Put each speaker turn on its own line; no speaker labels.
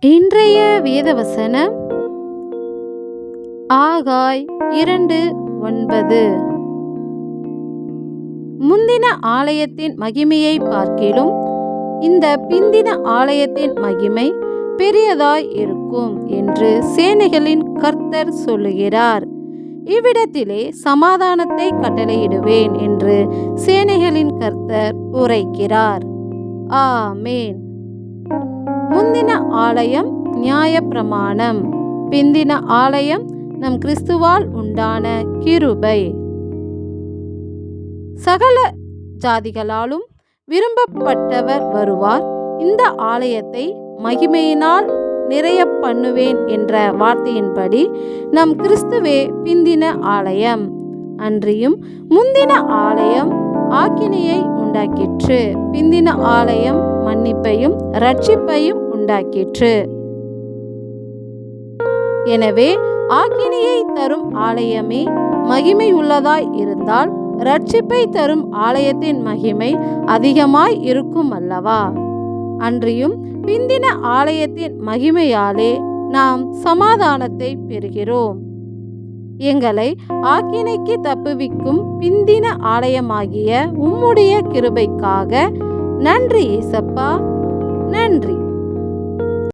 இன்றைய வேதவசனம் ஆகாய் 2:9. முந்தின ஆலயத்தின் மகிமையை பார்க்கிலும் இந்த பிந்தின ஆலயத்தின் மகிமை பெரியதாய் இருக்கும் என்று சேனைகளின் கர்த்தர் சொல்லுகிறார். இவ்விடத்திலே சமாதானத்தை கட்டளையிடுவேன் என்று சேனைகளின் கர்த்தர் உரைக்கிறார். ஆமேன். முந்தின ஆலயம் நியாயப்பிரமாணம், பிந்தின ஆலயம் நம் கிறிஸ்துவால் உண்டான கிருபை. சகல ஜாதிகளாலும் விரும்பப்பட்டவர் வருவார், இந்த ஆலயத்தை மகிமையினால் நிறைய பண்ணுவேன் என்ற வார்த்தையின்படி நம் கிறிஸ்துவே பிந்தின ஆலயம். அன்றியும் முந்தின ஆலயம் ஆக்கினையை உண்டாக்கிற்று, பிந்தின ஆலயம் மன்னிப்பையும் இரட்சிப்பையும் உண்டாக்கிற்று. எனவே ஆக்கினையை தரும் ஆலயமே மகிமை உள்ளதாய் இருந்தால் இரட்சிப்பை தரும் ஆலயத்தின் மகிமை அதிகமாய் இருக்கும் அல்லவா? அன்றியும் பிந்தின ஆலயத்தின் மகிமையாலே நாம் சமாதானத்தை பெறுகிறோம். எங்களை ஆக்கினைக்கு தப்புவிக்கும் பிந்தின ஆலயமாகிய உம்முடைய கிருபைக்காக நன்றி ஏசப்பா, நன்றி.